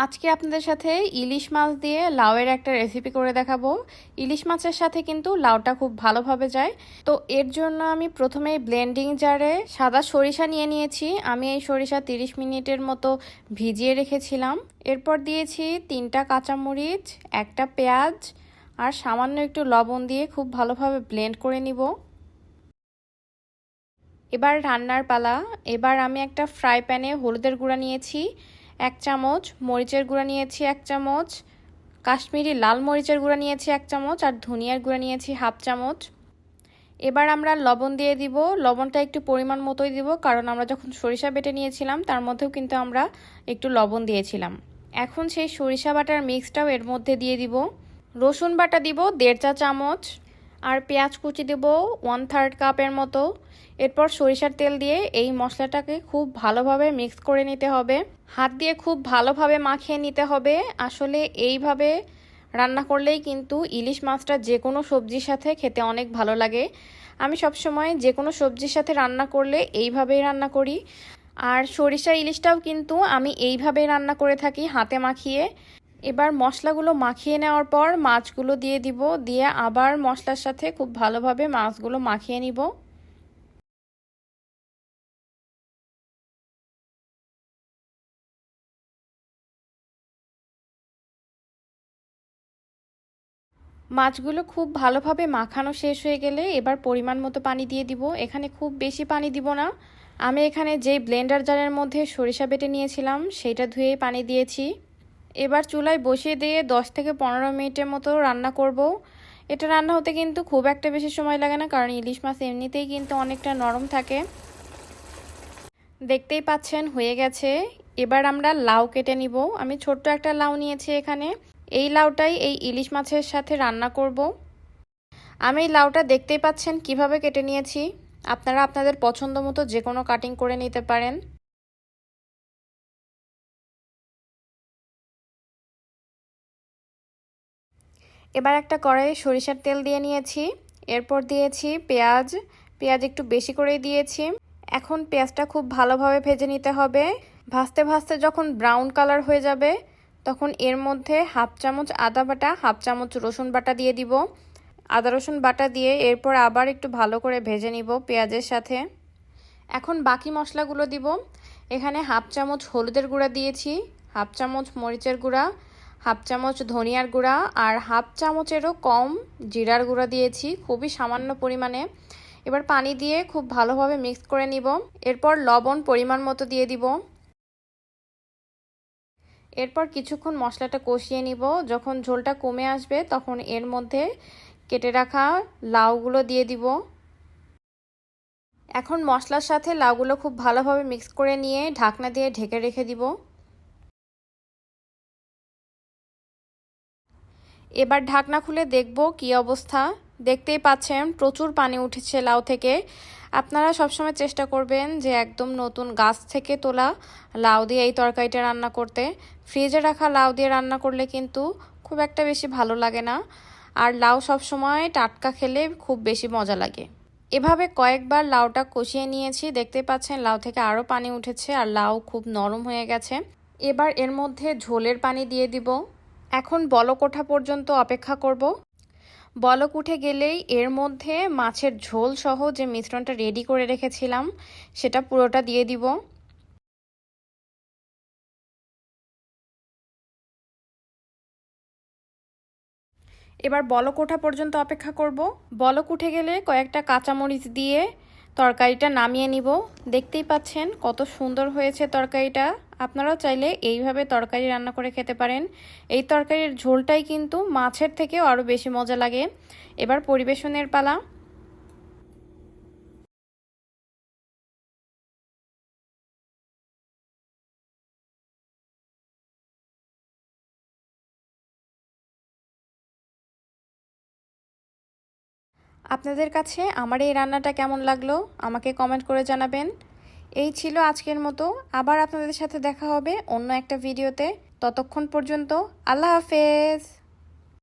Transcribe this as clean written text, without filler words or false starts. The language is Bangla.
আজকে আপনাদের সাথে ইলিশ মাছ দিয়ে লাউয়ের একটা রেসিপি করে দেখাবো। ইলিশ মাছের সাথে কিন্তু লাউটা খুব ভালোভাবে যায়। তো এর জন্য আমি প্রথমেই ব্লেন্ডিং জারে সাদা সরিষা নিয়ে নিয়েছি। আমি এই সরিষা 30 মিনিটের মতো ভিজিয়ে রেখেছিলাম। এরপর দিয়েছি 3টা কাঁচামরিচ, একটা পেঁয়াজ আর সামান্য একটু লবণ দিয়ে খুব ভালোভাবে ব্লেন্ড করে নিব। এবার রান্নার পালা। এবার আমি একটা ফ্রাই প্যানে হলুদের গুঁড়া নিয়েছি 1 চামচ, মরিচের গুঁড়া নিয়েছি 1 চামচ, কাশ্মীরি লাল মরিচের গুঁড়া নিয়েছি 1 চামচ আর ধনিয়ার গুঁড়া নিয়েছি 1/2 চামচ। এবার আমরা লবণ দিয়ে দিব। লবণটা একটু পরিমাণ মতোই দিব, কারণ আমরা যখন সরিষা বেটে নিয়েছিলাম তার মধ্যেও কিন্তু আমরা একটু লবণ দিয়েছিলাম। এখন সেই সরিষা বাটার মিক্সটাও এর মধ্যে দিয়ে দিব। রসুন বাটা দিব 1.5 চা চামচ আর পেঁয়াজ কুচি দেব 1/3 কাপের মতো। এরপর সরিষার তেল দিয়ে এই মশলাটাকে খুব ভালোভাবে মিক্স করে নিতে হবে। হাত দিয়ে খুব ভালোভাবে মাখিয়ে নিতে হবে। আসলে এইভাবে রান্না করলেই কিন্তু ইলিশ মাছটা যে কোনো সবজির সাথে খেতে অনেক ভালো লাগে। আমি সবসময় যে কোনো সবজির সাথে রান্না করলে এইভাবেই রান্না করি। আর সরিষা ইলিশটাও কিন্তু আমি এইভাবেই রান্না করে থাকি, হাতে মাখিয়ে। এবার মশলাগুলো মাখিয়ে নেওয়ার পর মাছগুলো দিয়ে দিব, দিয়ে আবার মশলার সাথে খুব ভালোভাবে মাছগুলো মাখিয়ে নিব। মাছগুলো খুব ভালোভাবে মাখানো শেষ হয়ে গেলে এবার পরিমাণ মতো পানি দিয়ে দিব। এখানে খুব বেশি পানি দিব না। আমি এখানে যেই ব্লেন্ডার জারের মধ্যে সরিষা বেটে নিয়েছিলাম সেইটা ধুয়ে পানি দিয়েছি। এবার চুলায় বসিয়ে দিয়ে 10 থেকে 15 মিনিটের মতো রান্না করব। এটা রান্না হতে কিন্তু খুব একটা বেশি সময় লাগে না, কারণ ইলিশ মাছ এমনিতেই কিন্তু অনেকটা নরম থাকে। দেখতেই পাচ্ছেন হয়ে গেছে। এবার আমরা লাউ কেটে নিব। আমি ছোট্ট একটা লাউ নিয়েছি এখানে। এই লাউটাই এই ইলিশ মাছের সাথে রান্না করব। আমি এই লাউটা দেখতেই পাচ্ছেন কিভাবে কেটে নিয়েছি। আপনারা আপনাদের পছন্দ মতো যে কোনো কাটিং করে নিতে পারেন। এবার একটা কড়াইয়ে সরিষার তেল দিয়ে নিয়েছি। এরপর দিয়েছি পেঁয়াজ। পেঁয়াজ একটু বেশি করেই দিয়েছি। এখন পেঁয়াজটা খুব ভালোভাবে ভেজে নিতে হবে। ভাজতে ভাজতে যখন ব্রাউন কালার হয়ে যাবে তখন এর মধ্যে 1/2 চামচ আদা বাটা, 1/2 চামচ রসুন বাটা দিয়ে দিব। আদা রসুন বাটা দিয়ে এরপর আবার একটু ভালো করে ভেজে নিব পেঁয়াজের সাথে। এখন বাকি মশলাগুলো দিব। এখানে 1/2 চামচ হলুদের গুঁড়া দিয়েছি, 1/2 চামচ মরিচের গুঁড়া, 1/2 চামচ ধনিয়ার গুঁড়া আর 1/2 চামচেরও কম জিরার গুঁড়া দিয়েছি, খুবই সামান্য পরিমাণে। এবার পানি দিয়ে খুব ভালোভাবে মিক্স করে নিব। এরপর লবণ পরিমাণ মতো দিয়ে দিব। এরপর কিছুক্ষণ মশলাটা কষিয়ে নিব। যখন ঝোলটা কমে আসবে তখন এর মধ্যে কেটে রাখা লাউগুলো দিয়ে দিব। এখন মশলার সাথে লাউগুলো খুব ভালোভাবে মিক্স করে নিয়ে ঢাকনা দিয়ে ঢেকে রেখে দিব। এবার ঢাকনা খুলে দেখব কি অবস্থা। দেখতেই পাচ্ছেন প্রচুর পানি উঠেছে লাউ থেকে। আপনারা সবসময় চেষ্টা করবেন যে একদম নতুন গাছ থেকে তোলা লাউ দিয়ে এই তরকারিটা রান্না করতে। ফ্রিজে রাখা লাউ দিয়ে রান্না করলে কিন্তু খুব একটা বেশি ভালো লাগে না। আর লাউ সবসময় টাটকা খেলে খুব বেশি মজা লাগে। এভাবে কয়েকবার লাউটা কষিয়ে নিয়েছি। দেখতে পাচ্ছেন লাউ থেকে আরও পানি উঠেছে আর লাউ খুব নরম হয়ে গেছে। এবার এর মধ্যে ঝোলের পানি দিয়ে দিব। এখন বলক ওঠা পর্যন্ত অপেক্ষা করব। বলক উঠে গেলেই এর মধ্যে মাছের ঝোল সহ যে মিশ্রণটা রেডি করে রেখেছিলাম সেটা পুরোটা দিয়ে দিব। এবার বলক ওঠা পর্যন্ত অপেক্ষা করব। বলক উঠে গেলে কয়েকটা কাঁচামরিচ দিয়ে তরকারিটা নামিয়ে নিব। দেখতেই পাচ্ছেন কত সুন্দর হয়েছে তরকারিটা। আপনারাও চাইলে এইভাবে তরকারি রান্না করে খেতে পারেন। এই তরকারির ঝোলটাই কিন্তু মাছের থেকেও আরও বেশি মজা লাগে। এবার পরিবেশনের পালা। আপনাদের কাছে আমার এই রান্নাটা কেমন লাগলো আমাকে কমেন্ট করে জানাবেন। এই ছিল আজকের মতো। আবার আপনাদের সাথে দেখা হবে অন্য একটা ভিডিওতে। ততক্ষণ পর্যন্ত আল্লাহ হাফেজ।